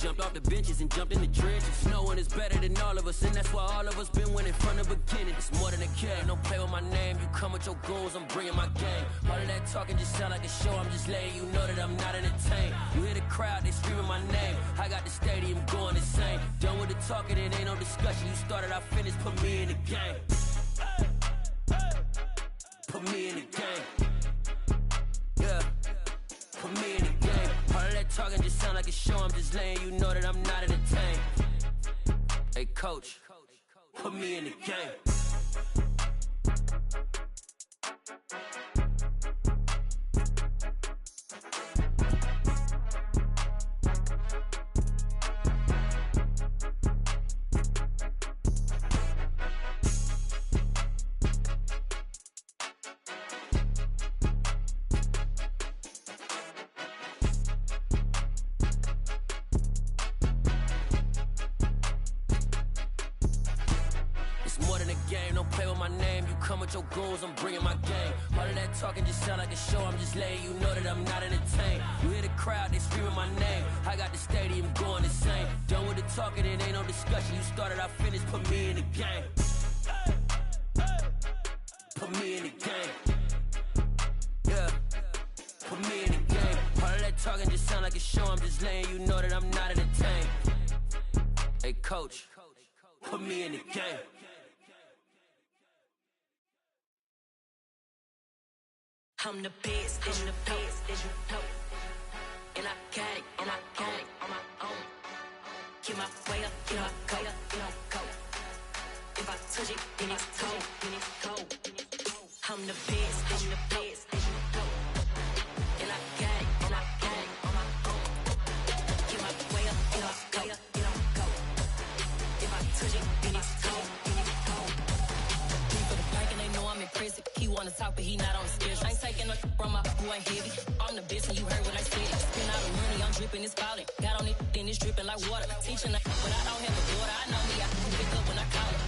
jumped off the benches and jumped in the trenches. No one is better than all of us, and that's why all of us been winning from the beginning. It's more than a game, don't play with my name. You come with your goons, I'm bringing my game. All of that talking just sound like a show, I'm just letting you know that I'm not entertained. You hear the crowd, they screaming my name. I got the stadium going insane. Done with the talking, it ain't no discussion. You started, I finished, put me in the game. Put me in the game. Yeah. Put me in the game. All of that talking just sound like a show, I'm just letting you know that I'm not entertained. Hey coach, put me in the game. Your goals, I'm bringing my game. All of that talking just sound like a show, I'm just letting you know that I'm not entertained. You hear the crowd, they screaming my name. I got the stadium going insane. Done with the talking, it ain't no discussion. You started, I finished, put me in the game. Put me in the game. Yeah. Put me in the game. All of that talking just sound like a show, I'm just letting you know that I'm not entertained. Hey coach, put me in the game. I'm the best, I'm the best, as you know. And I got it, and I got it on my own. Get my way up, get my go, get my go. If I touch it, then it's cold, then it's cold. I'm the best, I'm the best, as you know. And I got it, and I got it on my own. Get my way up, get my go, get my go. If I touch it, then it's cold, then it's cold. Leave for the bank and they know I'm in prison. He wanna talk, but he not on the schedule. I ain't taking no from my who ain't heavy. I'm the best and you heard what I said. Spend all the money, I'm dripping, it's falling. Got on it, then it's dripping like water. Teaching but I don't have a daughter. I know me, I can pick up when I call it.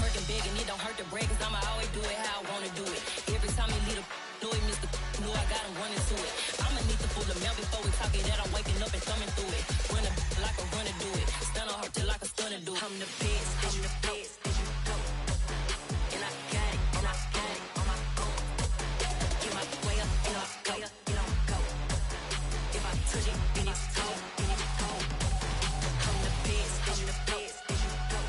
Working big and it don't hurt to break, cause I'ma always do it how I wanna do it. Every time he lead a know he missed the know I got him running to it. I'ma need to pull the mail before we talk it that I'm waking up and thumbing through it. Run like a runner do it. Stun on her till like a stunner do it. I'm the best, I'm the best, as you know. And I got it, and I got it on my own. Get my way up, get my go, get my go. If I touch it, then it's cold, then it's cold. I'm the best, as you know.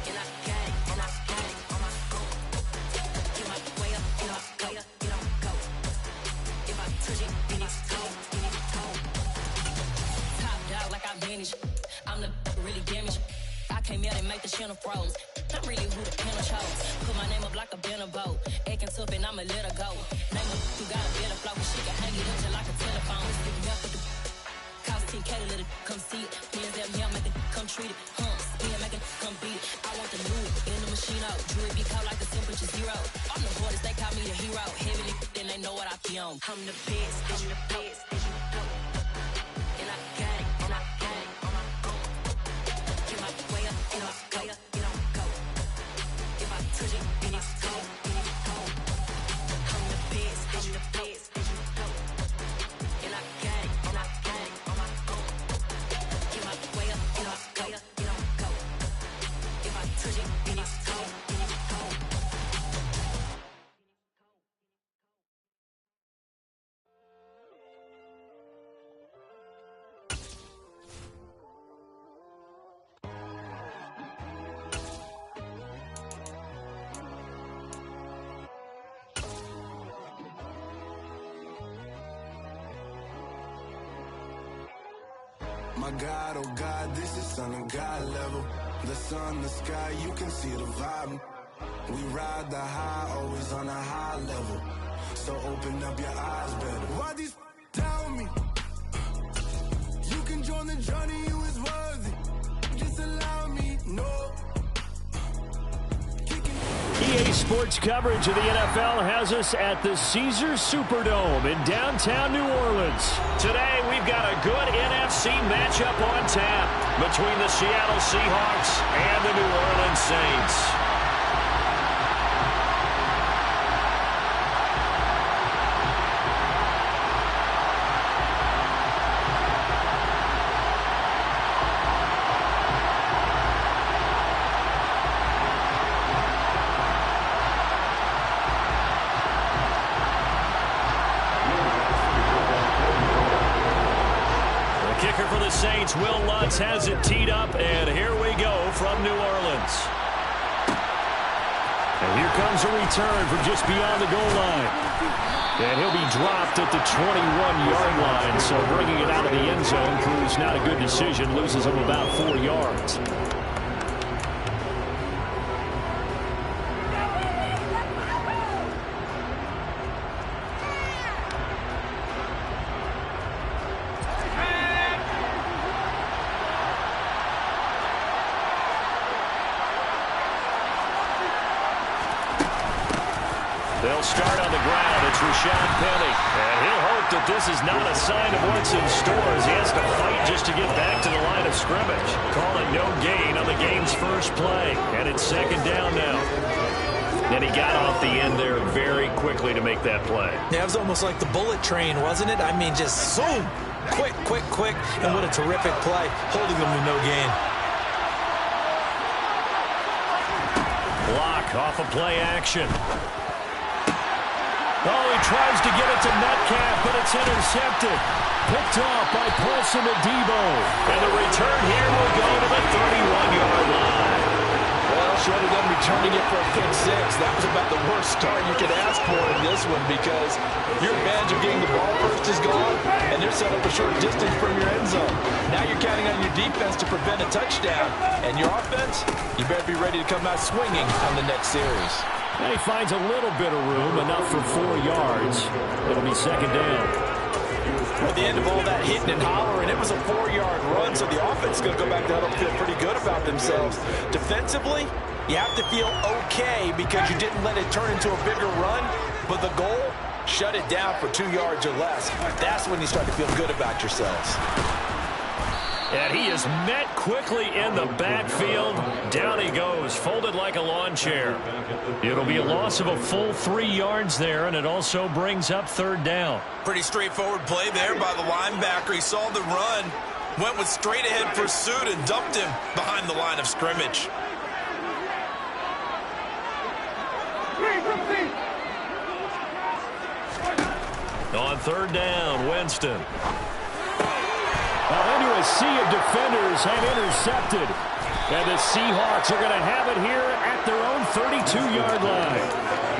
And I got it, and I got it on my own. Get my way up, get my go, get my go. If I touch it, then it's cold, then it's cold. Top dog like I manage. I'm the really damaged. I came out and make the channel froze. I'm really who the panel chose. Put my name up like a banner boat. Acting tough and I'ma let her go. Name her who got a better flow. She can hang it up just like a telephone. Stick me up with the cost 10K to let it come see it. Hands that me, make it come treat it. Spin, make it come beat it. I want the new in the machine out. Jewelry be caught like a temperature zero. I'm the hardest, they call me the hero. Heavily, then they know what I be on. I'm the best, I'm the best, as you know. And I got it, and I got it on my own. Get my way up, get my go, get my go. If I touch it, then it's cold, then it's cold. I'm the best, I'm the best, as you know. And I got it, and I got it on my own. Get my way up, get my go, get my go. If I touch it, then it's cold, then it's cold. My God, oh God, this is son of God level. The sun, the sky, you can see the vibe. We ride the high, always on a high level. So open up your eyes better. Why these tell me? You can join the journey, you is worthy. Just allow me, no. EA Sports coverage of the NFL has us at the Caesars Superdome in downtown New Orleans. Today, we've got a good NFC matchup on tap between the Seattle Seahawks and the New Orleans Saints. Kicker for the Saints, Will Lutz, has it teed up, and here we go from New Orleans. And here comes a return from just beyond the goal line. And he'll be dropped at the 21-yard line, so bringing it out of the end zone proves not a good decision, loses him about 4 yards. They'll start on the ground. It's Rashad Penny. And he'll hope that this is not a sign of what's in store as he has to fight just to get back to the line of scrimmage. Call it no gain on the game's first play. And it's second down now. And he got off the end there very quickly to make that play. Yeah, it was almost like the bullet train, wasn't it? I mean, just zoom. Quick, quick, quick. And what a terrific play, holding them to no gain. Block off of play action. Oh, he tries to get it to Metcalf, but it's intercepted. Picked off by Paulson Adebo. And the return here will go to the 31-yard line. Well, short of them returning it for a pick six, that was about the worst start you could ask for in this one because your advantage of getting the ball first is gone, and they're set up a short distance from your end zone. Now you're counting on your defense to prevent a touchdown, and your offense, you better be ready to come out swinging on the next series. And he finds a little bit of room, enough for 4 yards. It'll be second down. At the end of all that hitting and hollering, it was a 4-yard run, so the offense is going to go back to huddle and feel pretty good about themselves. Defensively, you have to feel okay because you didn't let it turn into a bigger run, but the goal, shut it down for 2 yards or less. That's when you start to feel good about yourselves. And he is met quickly in the backfield. Down he goes, folded like a lawn chair. It'll be a loss of a full 3 yards there, and it also brings up third down. Pretty straightforward play there by the linebacker. He saw the run, went with straight-ahead pursuit, and dumped him behind the line of scrimmage. On third down, Winston. Now into a sea of defenders and intercepted. And the Seahawks are going to have it here at their own 32-yard line.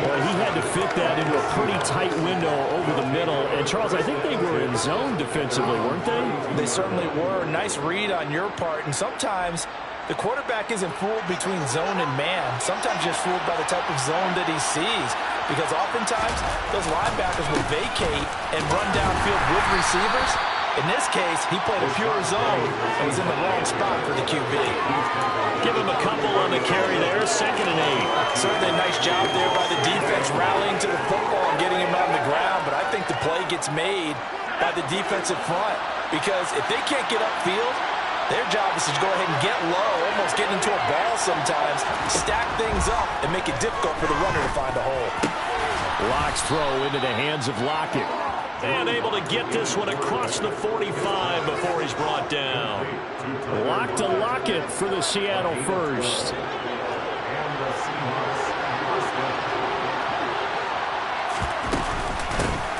Well, he had to fit that into a pretty tight window over the middle. And, Charles, I think they were in zone defensively, weren't they? They certainly were. Nice read on your part. And sometimes the quarterback isn't fooled between zone and man. Sometimes just fooled by the type of zone that he sees. Because oftentimes those linebackers will vacate and run downfield with receivers. In this case, he played a pure zone and was in the wrong spot for the QB. Give him a couple on the carry there, 2nd and 8. Certainly a nice job there by the defense rallying to the football and getting him on the ground, but I think the play gets made by the defensive front because if they can't get upfield, their job is to go ahead and get low, almost get into a ball sometimes, stack things up, and make it difficult for the runner to find a hole. Locke's throw into the hands of Lockett. And able to get this one across the 45 before he's brought down. Lock to Lockett for the Seattle first.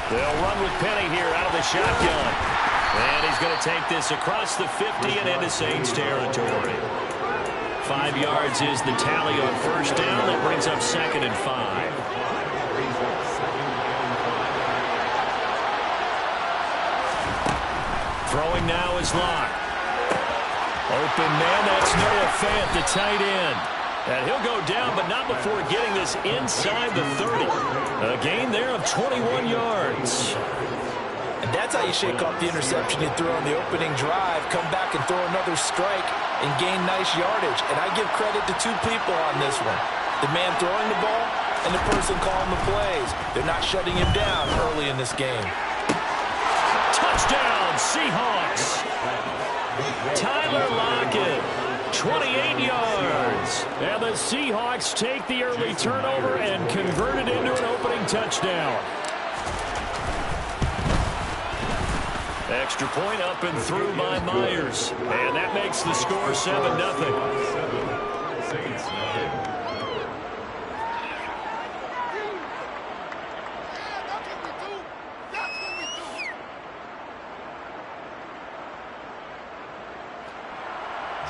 They'll run with Penny here out of the shotgun. And he's going to take this across the 50 and into Saints territory. 5 yards is the tally on first down. That brings up 2nd and 5. Throwing now is Locke. Open man, that's Noah Fant, the tight end. And he'll go down, but not before getting this inside the 30. A gain there of 21 yards. And that's how you shake off the interception you threw on the opening drive, come back and throw another strike and gain nice yardage. And I give credit to 2 people on this one. The man throwing the ball and the person calling the plays. They're not shutting him down early in this game. Touchdown, Seahawks. Tyler Lockett, 28 yards. And the Seahawks take the early turnover and convert it into an opening touchdown. Extra point up and through by Myers. And that makes the score 7-0.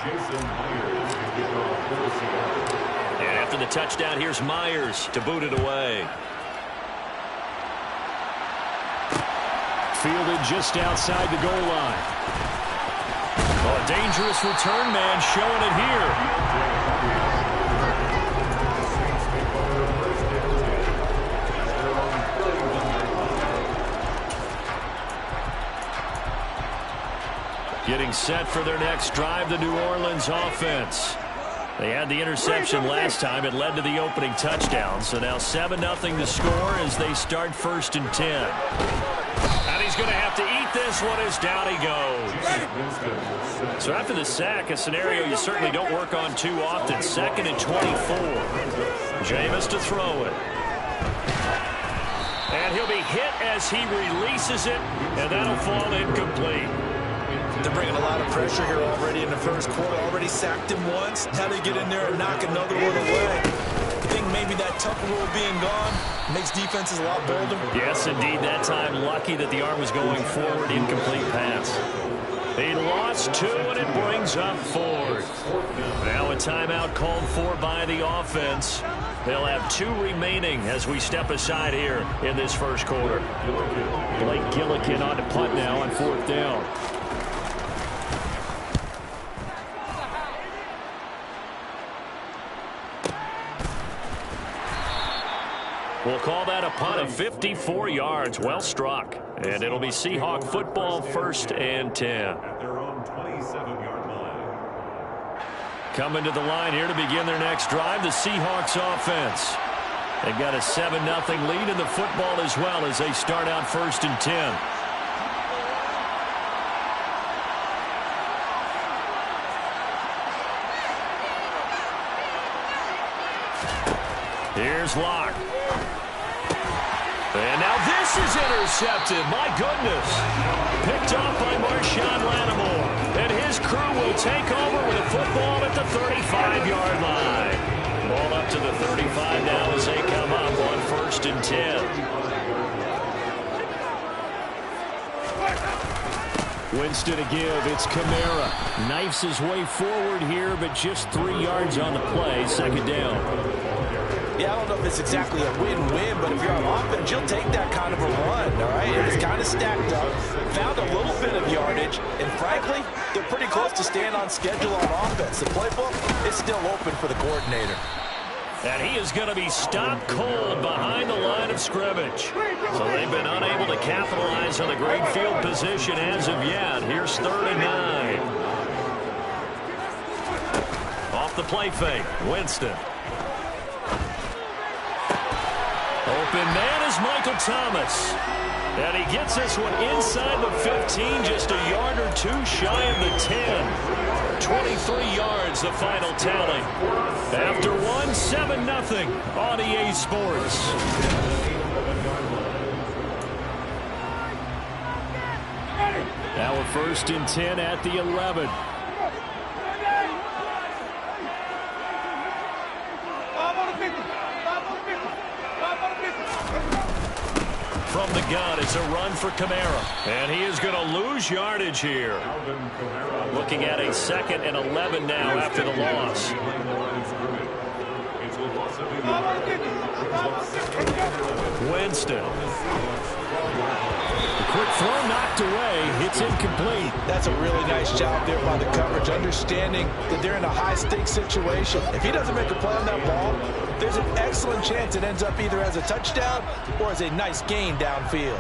And after the touchdown, here's Myers to boot it away. Fielded just outside the goal line. Oh, a dangerous return man showing it here. Getting set for their next drive, the New Orleans offense. They had the interception last time. It led to the opening touchdown. So now 7-0 to score as they start 1st and 10. And he's going to have to eat this one as down he goes. So after the sack, a scenario you certainly don't work on too often. 2nd and 24. Jameis to throw it. And he'll be hit as he releases it, and that'll fall incomplete. They're bringing a lot of pressure here already in the first quarter. Already sacked him once. How do they get in there and knock another one away? I think maybe that Tucker rule being gone makes defenses a lot bolder. Yes, indeed. That time, lucky that the arm was going forward. Incomplete pass. He lost 2, and it brings up 4th. Now a timeout called for by the offense. They'll have 2 remaining as we step aside here in this first quarter. Blake Gillikin on to punt now on 4th down. We'll call that a punt of 54 yards. Well struck. And it'll be Seahawk football 1st and 10. At their own 27-yard line. Coming to the line here to begin their next drive, the Seahawks offense. They've got a 7-0 lead in the football as well as they start out 1st and 10. Here's Locke. And now this is intercepted. My goodness. Picked off by Marshawn Lattimore. And his crew will take over with a football at the 35-yard line. Ball up to the 35 now as they come up on 1st and 10. Winston to give. It's Kamara. Knifes his way forward here, but just 3 yards on the play. 2nd down. Yeah, I don't know if it's exactly a win-win, but if you're on offense, you'll take that kind of a run, all right? It was kind of stacked up, found a little bit of yardage, and frankly, they're pretty close to staying on schedule on offense. The playbook is still open for the coordinator. And he is going to be stopped cold behind the line of scrimmage. So they've been unable to capitalize on the great field position as of yet. Here's 3rd and 9. Off the play fake, Winston. Open man is Michael Thomas. And he gets this one inside the 15, just a yard or 2 shy of the 10. 23 yards, the final tally. After 7-0 on EA Sports. Now a 1st and 10 at the 11. From the gun, it's a run for Kamara. And he is going to lose yardage here. Looking at a 2nd and 11 now after the loss. Winston. Quick throw knocked away. It's incomplete. That's a really nice job there by the coverage, understanding that they're in a high-stakes situation. If he doesn't make a play on that ball, there's an excellent chance it ends up either as a touchdown or as a nice gain downfield.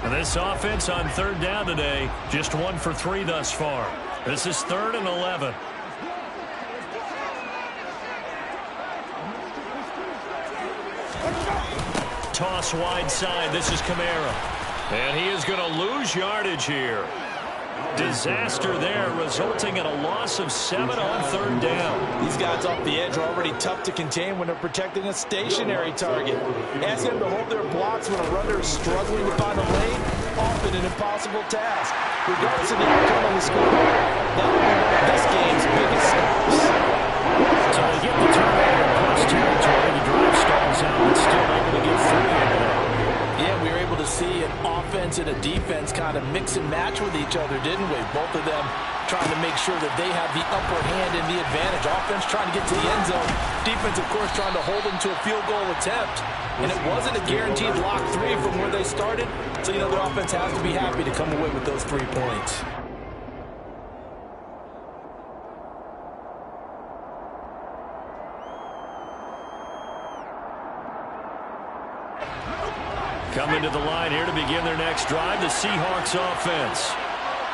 And this offense on 3rd down today, just 1 for 3 thus far. This is 3rd and 11. Toss wide side. This is Kamara. And he is going to lose yardage here. Disaster there, resulting in a loss of 7 on 3rd down. These guys off the edge are already tough to contain when they're protecting a stationary target. Ask them to hold their blocks when a runner is struggling to find a lane, often an impossible task. Regardless of the outcome on the scoreboard, that will be one of this game's biggest stops. So they get the turnover plus territory. The drive stalls out, but still able to get 3 out of that. Yeah, we were able to see offense and a defense kind of mix and match with each other, didn't we? Both of them trying to make sure that they have the upper hand and the advantage. Offense trying to get to the end zone. Defense, of course, trying to hold them to a field goal attempt. And it wasn't a guaranteed lock 3 from where they started. So, you know, their offense has to be happy to come away with those 3 points. Coming to the line here to begin their next drive, the Seahawks offense.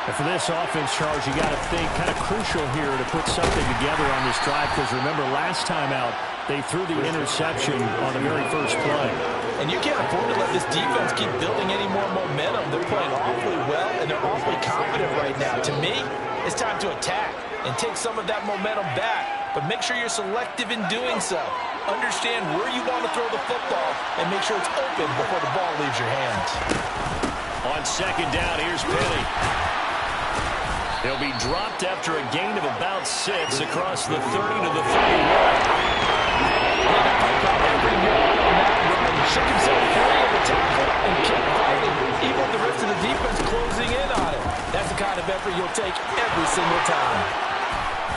And for this offense, Charles, you got to think kind of crucial here to put something together on this drive, because remember last time out, they threw the interception on the very first play. And you can't afford to let this defense keep building any more momentum. They're playing awfully well, and they're awfully confident right now. To me, it's time to attack and take some of that momentum back. But make sure you're selective in doing so. Understand where you want to throw the football and make sure it's open before the ball leaves your hands. On second down, here's Penny. He'll be dropped after a gain of about 6 across the 30 to the 31. Shook himself free of the tackle and kept fighting, even with the rest of the defense closing in on him. That's the kind of effort you'll take every single time.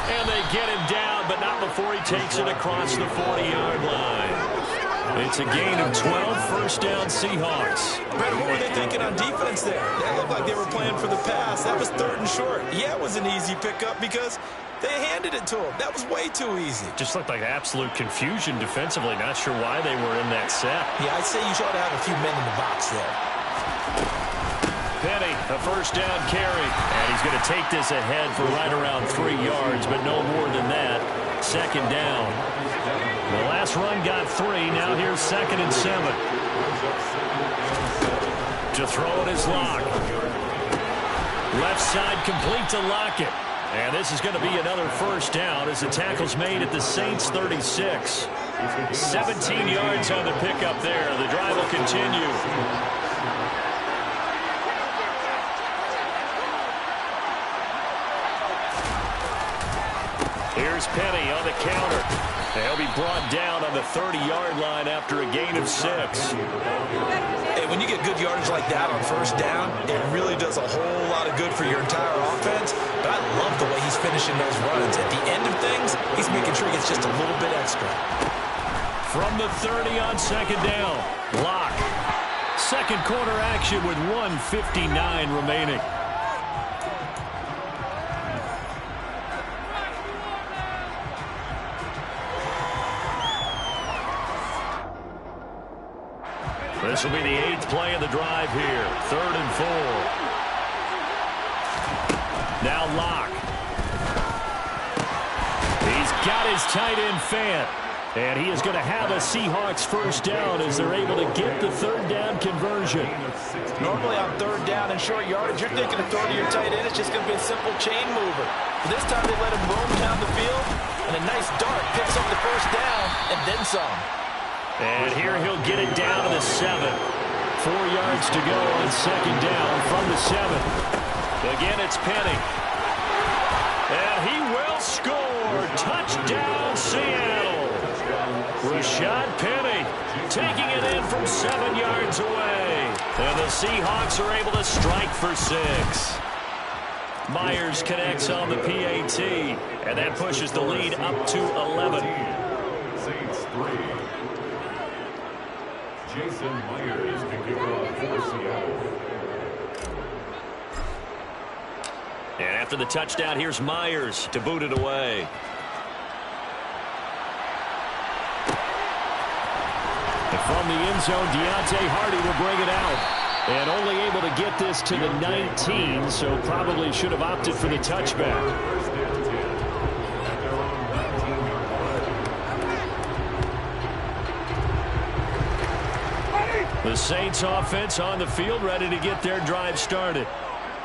And they get him down, but not before he takes it across the 40-yard line. It's a gain of 12, first down Seahawks. Brett, what were they thinking on defense there? That looked like they were playing for the pass. That was 3rd and short. Yeah, it was an easy pickup because they handed it to him. That was way too easy. Just looked like absolute confusion defensively. Not sure why they were in that set. Yeah, I'd say you should have a few men in the box there. Penny, a first down carry. And he's going to take this ahead for right around 3 yards, but no more than that. Second down. The last run got 3. Now here's 2nd and 7. To throw it is Locke. Left side complete to Lockett. And this is going to be another first down as the tackle's made at the Saints 36. 17 yards on the pickup there. The drive will continue. Here's Penny on the counter. He'll be brought down on the 30-yard line after a gain of 6. Hey, when you get good yardage like that on first down, it really does a whole lot of good for your entire offense. But I love the way he's finishing those runs. At the end of things, he's making sure he gets just a little bit extra. From the 30 on second down, Locke. Second quarter action with 1:59 remaining. This will be the 8th play of the drive here. 3rd and 4. Now Locke. He's got his tight end Fant. And he is going to have a Seahawks first down as they're able to get the 3rd down conversion. Normally on 3rd down and short yardage, you're thinking of throwing to your tight end. It's just going to be a simple chain mover. But this time they let him roam down the field. And a nice dart picks up the first down and then some. And here he'll get it down to the 7. 4 yards to go on second down from the 7. Again, it's Penny. And he will score. Touchdown, Seattle. Rashad Penny taking it in from 7 yards away. And the Seahawks are able to strike for 6. Myers connects on the PAT. And that pushes the lead up to 11. Saints 3. Jason Myers to kick off for Seattle. And after the touchdown, here's Myers to boot it away. And from the end zone, Deontay Hardy will bring it out. And only able to get this to the 19, so probably should have opted for the touchback. The Saints offense on the field, ready to get their drive started.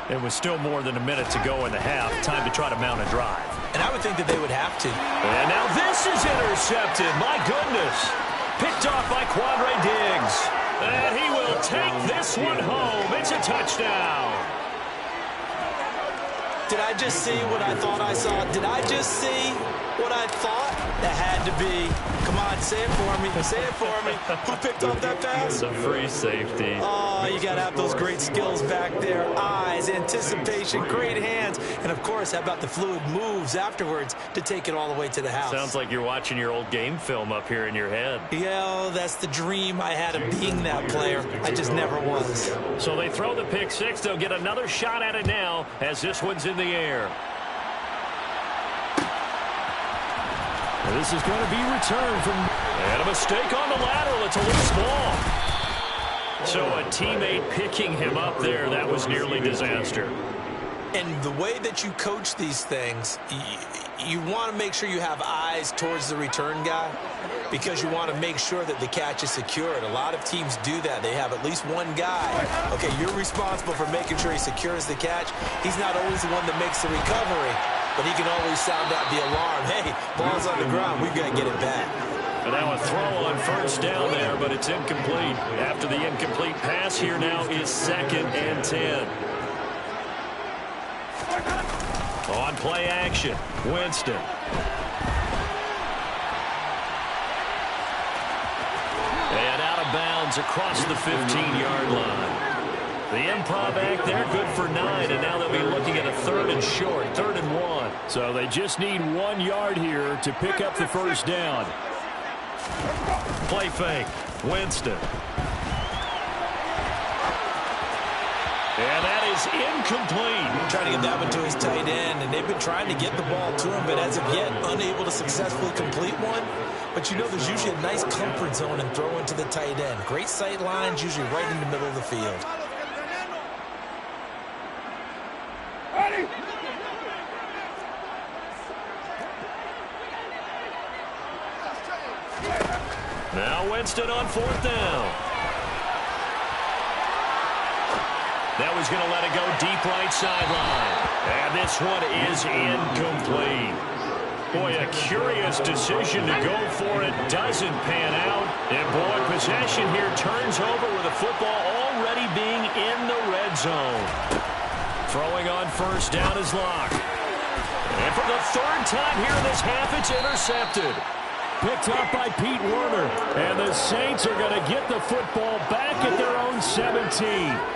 It was still more than a minute to go in the half. Time to try to mount a drive. And I would think that they would have to. And now this is intercepted. My goodness. Picked off by Quandre Diggs. And he will take this one home. It's a touchdown. Did I just see what I thought I saw? Did I just see what I thought? That had to be. Come on, say it for me. Say it for me. Who picked off that pass? It's a free safety. Oh, you got to have those great skills back there. Eyes, anticipation, great hands. And, of course, how about the fluid moves afterwards to take it all the way to the house? Sounds like you're watching your old game film up here in your head. Yeah, that's the dream I had of being that player. I just never was. So they throw the pick six. They'll get another shot at it now as this one's in the air. This is going to be returned from... And a mistake on the lateral. It's a loose ball. So a teammate picking him up there. That was nearly disaster. And the way that you coach these things, you want to make sure you have eyes towards the return guy because you want to make sure that the catch is secured. A lot of teams do that. They have at least one guy. Okay, you're responsible for making sure he secures the catch. He's not always the one that makes the recovery, but he can always sound out the alarm. Hey, ball's on the ground. We've got to get it back. And now a throw on first down there, but it's incomplete. After the incomplete pass, here now is 2nd and 10. On play action, Winston. And out of bounds across the 15-yard line. The improv act there, good for 9, and now they'll be looking at a 3rd and short, 3rd and 1. So they just need 1 yard here to pick up the first down. Play fake, Winston. And that is incomplete. Trying to get that one to his tight end, and they've been trying to get the ball to him, but as of yet, unable to successfully complete one. But you know there's usually a nice comfort zone in throwing to the tight end. Great sight lines, usually right in the middle of the field. Now Winston on 4th down. That was going to let it go deep right sideline. And this one is incomplete. Boy, a curious decision to go for it. Doesn't pan out. And boy, possession here turns over with the football already being in the red zone. Throwing on first down is Locke. And for the 3rd time here in this half, it's intercepted. Picked up by Pete Werner. And the Saints are going to get the football back at their own 17.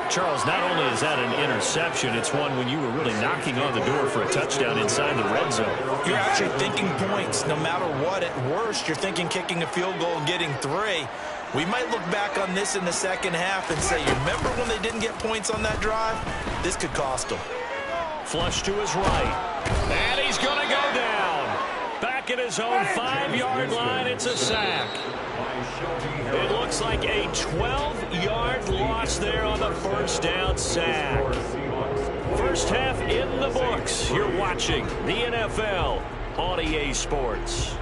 Charles, not only is that an interception, it's one when you were really knocking on the door for a touchdown inside the red zone. You're actually thinking points no matter what. At worst, you're thinking kicking a field goal and getting 3. We might look back on this in the second half and say, you remember when they didn't get points on that drive? This could cost them. Flush to his right. And he's going to go down. Back at his own 5-yard line, it's a sack. It looks like a 12-yard loss there on the first down sack. First half in the books. You're watching the NFL on EA Sports.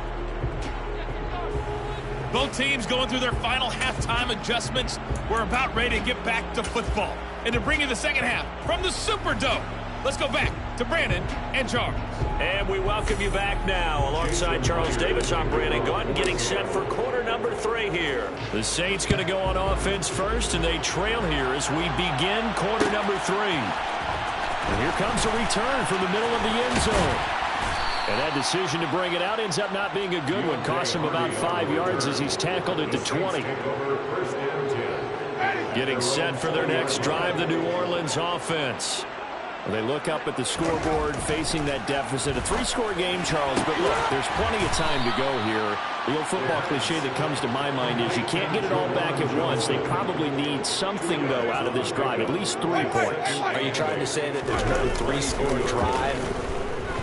Both teams going through their final halftime adjustments. We're about ready to get back to football. And to bring you the second half from the Superdome, let's go back to Brandon and Charles. And we welcome you back now. Alongside Charles Davis, I'm Brandon Gaudin, getting set for quarter number 3 here. The Saints going to go on offense first, and they trail here as we begin quarter number 3. And here comes a return from the middle of the end zone. And that decision to bring it out ends up not being a good one. Cost him about 5 yards as he's tackled at the 20. Getting set for their next drive, the New Orleans offense. They look up at the scoreboard facing that deficit. A 3-score game, Charles, but look, there's plenty of time to go here. The old football cliche that comes to my mind is you can't get it all back at once. They probably need something, though, out of this drive, at least 3 points. Are you trying to say that there's no 3-score drive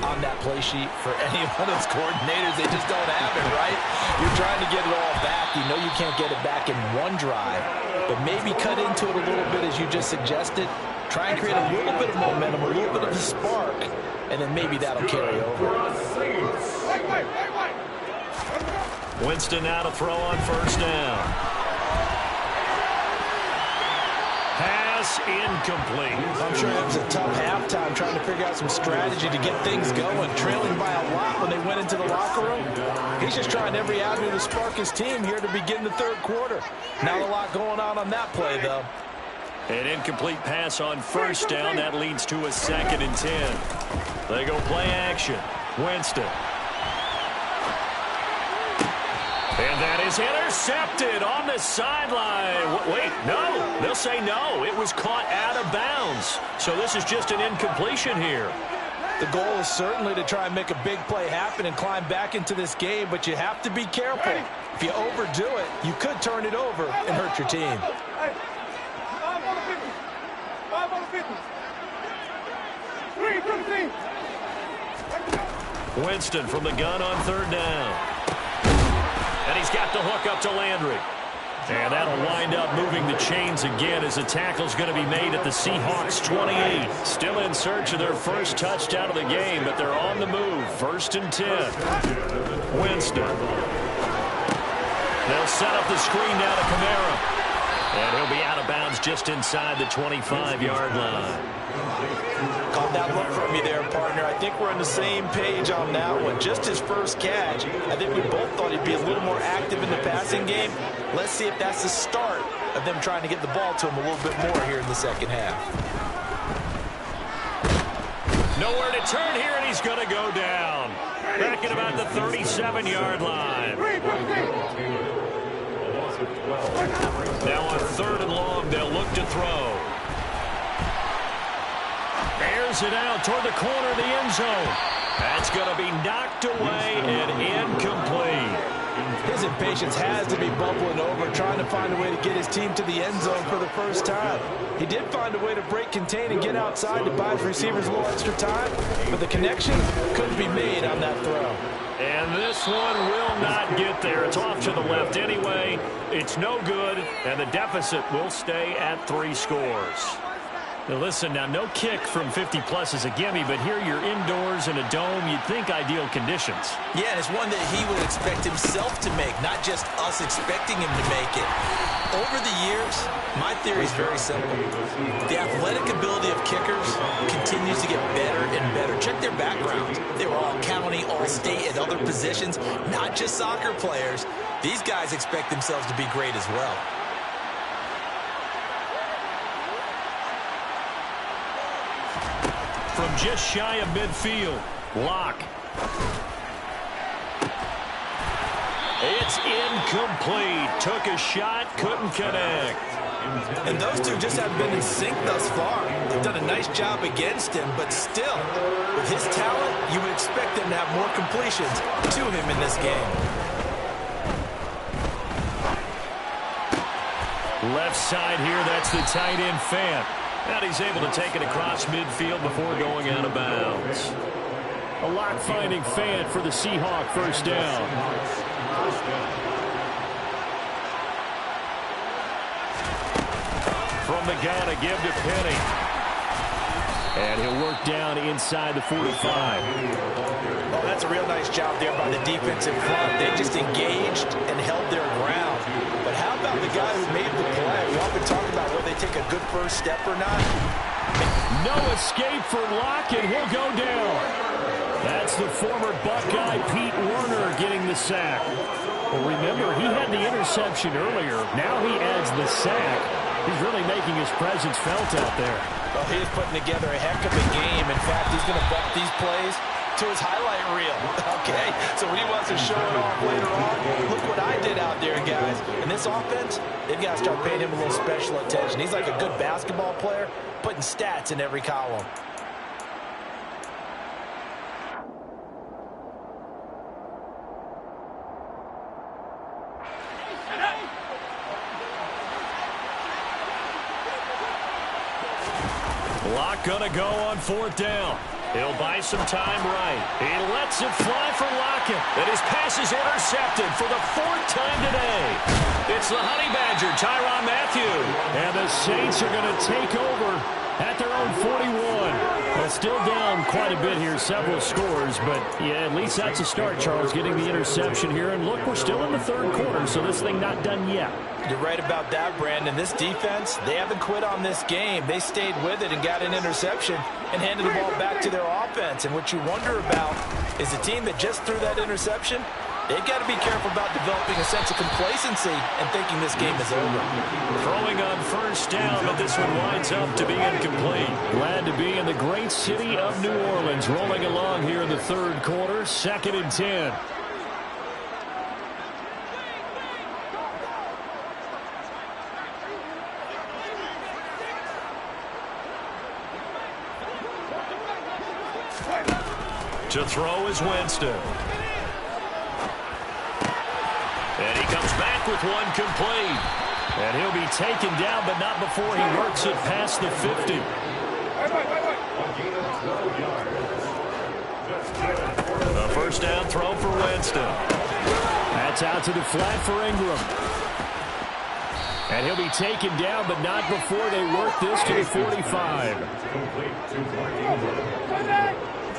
on that play sheet for any one of those coordinators? They just don't have it, right? You're trying to get it all back. You know you can't get it back in one drive, but maybe cut into it a little bit as you just suggested. Try and create a little bit of momentum, a little bit of a spark, and then maybe that'll carry over. Winston now to throw on first down. Pass incomplete. I'm sure it was a tough halftime trying to figure out some strategy to get things going, trailing by a lot when they went into the locker room. He's just trying every avenue to spark his team here to begin the 3rd quarter. Not a lot going on that play, though. An incomplete pass on first down. That leads to a 2nd and 10. They go play action. Winston. is intercepted on the sideline. Wait, no. They'll say no. It was caught out of bounds. So this is just an incompletion here. The goal is certainly to try and make a big play happen and climb back into this game, but you have to be careful. If you overdo it, you could turn it over and hurt your team. Winston from the gun on third down. And he's got the hook up to Landry. And that'll wind up moving the chains again as the tackle's going to be made at the Seahawks 28. Still in search of their first touchdown of the game, but they're on the move. 1st and 10. Winston. They'll set up the screen now to Kamara. And he'll be out of bounds just inside the 25-yard line. Caught that look from you there, partner. I think we're on the same page on that one. Just his first catch. I think we both thought he'd be a little more active in the passing game. Let's see if that's the start of them trying to get the ball to him a little bit more here in the second half. Nowhere to turn here, and he's going to go down. Back at about the 37-yard line. Now on 3rd and long, they'll look to throw. Airs it out toward the corner of the end zone. That's going to be knocked away and incomplete. His impatience has to be bubbling over, trying to find a way to get his team to the end zone for the first time. He did find a way to break contain and get outside to buy his receivers a little extra time, but the connection couldn't be made on that throw. And this one will not get there. It's off to the left anyway. It's no good, and the deficit will stay at 3 scores. Now listen, now no kick from 50-plus is a gimme, but here you're indoors in a dome. You'd think ideal conditions. Yeah, and it's one that he would expect himself to make, not just us expecting him to make it. Over the years, my theory is very simple. The athletic ability of kickers continues to get better and better. Check their backgrounds. They were all county, all state, at other positions, not just soccer players. These guys expect themselves to be great as well. From just shy of midfield, Locke. It's incomplete. Took a shot, couldn't connect. And those two just haven't been in sync thus far. They've done a nice job against him, but still, with his talent, you would expect them to have more completions to him in this game. Left side here, that's the tight end Fant. And he's able to take it across midfield before going out of bounds. A lock finding Fant for the Seahawk first down. From the gun, a give to Penny. And he'll work down inside the 45. Oh, that's a real nice job there by the defense in front. They just engaged and held their ground. But how about the guy who made the play? We often talk about whether they take a good first step or not. No escape for Locke, and he'll go down. That's the former Buckeye Pete Werner getting the sack. Well, remember, he had the interception earlier. Now he adds the sack. He's really making his presence felt out there. Well, he is putting together a heck of a game. In fact, he's going to bump these plays to his highlight reel. Okay, so when he wants to show it off later on, look what I did out there, guys. In this offense, they've got to start paying him a little special attention. He's like a good basketball player, putting stats in every column. Locke gonna go on 4th down. He'll buy some time right. He lets it fly for Lockett. And his pass is intercepted for the 4th time today. It's the Honey Badger, Tyrann Mathieu. And the Saints are going to take over at their own 41. Well, still down quite a bit here, several scores. But, yeah, at least that's a start, Charles, getting the interception here. And, look, we're still in the 3rd quarter, so this thing not done yet. You're right about that, Brandon. This defense, they haven't quit on this game. They stayed with it and got an interception and handed the ball back to their offense. And what you wonder about is the team that just threw that interception, they've got to be careful about developing a sense of complacency and thinking this game is over. Throwing on 1st down, but this one winds up to be incomplete. Glad to be in the great city of New Orleans, rolling along here in the 3rd quarter, 2nd and 10. To throw is Winston. And he comes back with one complete. And he'll be taken down, but not before he works it past the 50. A first down throw for Winston. That's out to the flat for Ingram. And he'll be taken down, but not before they work this to the 45.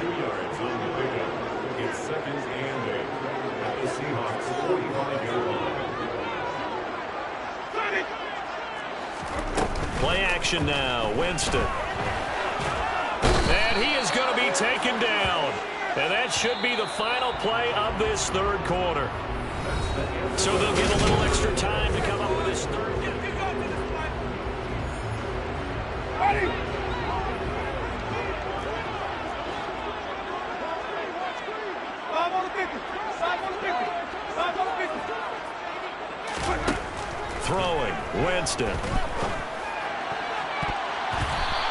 2 yards on the pickup. It's second and 8 at the Seahawks 45-yard line. Play action now. Winston. And he is going to be taken down. And that should be the final play of this third quarter. So they'll get a little extra time to come up with this third. Throwing, Winston.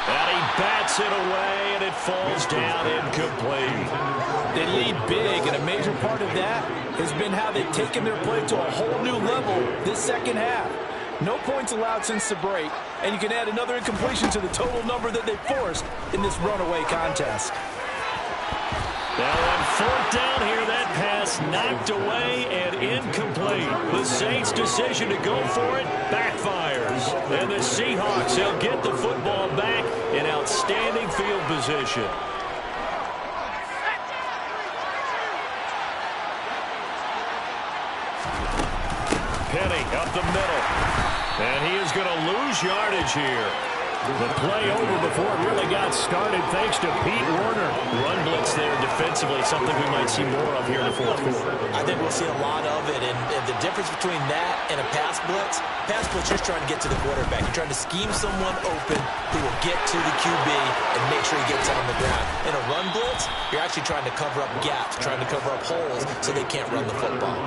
And he bats it away, and it falls down incomplete. They lead big, and a major part of that has been how they've taken their play to a whole new level this second half. No points allowed since the break, and you can add another incompletion to the total number that they forced in this runaway contest. Now on fourth down here, that pass knocked away and incomplete. The Saints' decision to go for it backfires. And the Seahawks, they'll get the football back in outstanding field position. Penny up the middle. And he is going to lose yardage here. The play over before it really got started thanks to Pete Werner. Run blitz there defensively, something we might see more of here in the fourth quarter. I think we'll see a lot of it, and the difference between that and a pass blitz, you're just trying to get to the quarterback. You're trying to scheme someone open who will get to the QB and make sure he gets on the ground. In a run blitz, you're actually trying to cover up gaps, trying to cover up holes so they can't run the football.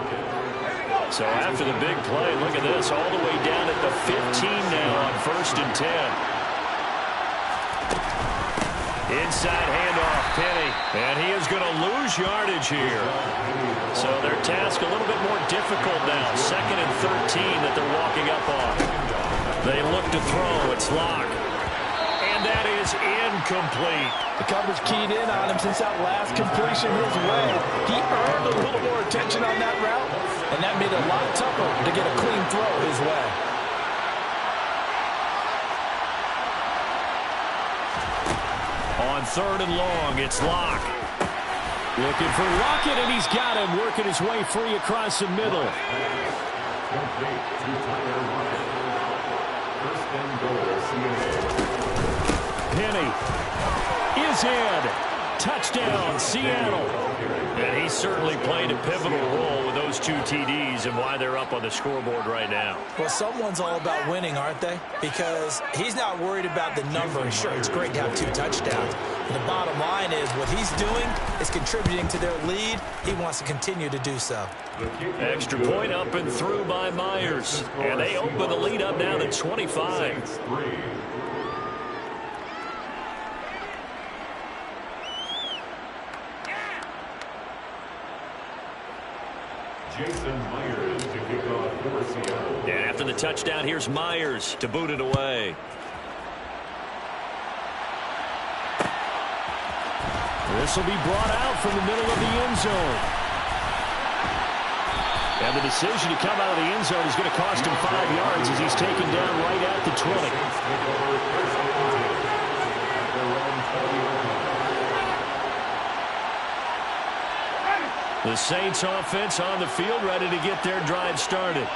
So after the big play, look at this, all the way down at the 15 now on 1st and 10. Inside handoff, Penny. And he is going to lose yardage here. So their task a little bit more difficult now. 2nd and 13 that they're walking up on. They look to throw. It's Locke. And that is incomplete. The coverage keyed in on him since that last completion his way. He earned a little more attention on that route, and that made it a lot tougher to get a clean throw his way. On 3rd and long, it's Locke. Looking for Lockett, and he's got him working his way free across the middle. Penny is in. Touchdown, Seattle. And he certainly played a pivotal role with those 2 TDs and why they're up on the scoreboard right now. Well, someone's all about winning, aren't they? Because he's not worried about the number. Sure, it's great to have 2 touchdowns. But the bottom line is what he's doing is contributing to their lead. He wants to continue to do so. Extra point up and through by Myers. And they open the lead up now to 25. Jason Myers to kick off for Seattle. And after the touchdown, here's Myers to boot it away. This will be brought out from the middle of the end zone. And the decision to come out of the end zone is going to cost him 5 yards as he's taken down right at the 20. The Saints offense on the field ready to get their drive started.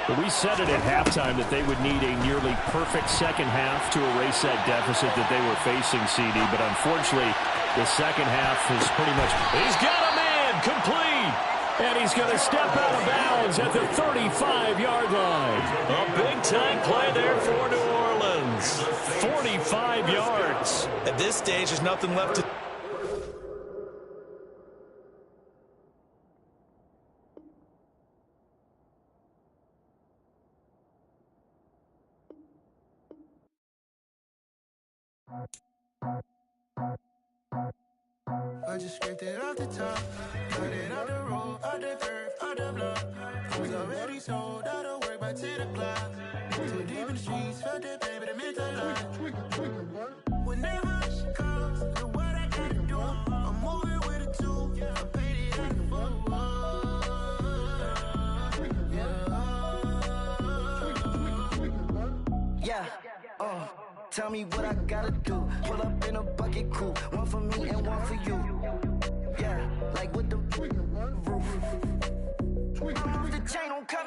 But we said it at halftime that they would need a nearly perfect second half to erase that deficit that they were facing, CD. But unfortunately, the second half is pretty much... He's got a man complete! And he's going to step out of bounds at the 35-yard line. A big-time play there for New Orleans. 45 yards. At this stage, there's nothing left to... I just scraped it off the top. Got it out the road, out the curve, out the block. Was already sold, out of work by 10 o'clock. Too deep in the streets, felt that pain, but it meant a lot. Whenever she calls, look what I gotta do. I'm moving with a two, I paid it out of four. Yeah, tell me what I gotta do. Pull up in a bucket crew, one for me and one for you. Yeah, like with the roof. I'm off the chain, don't come.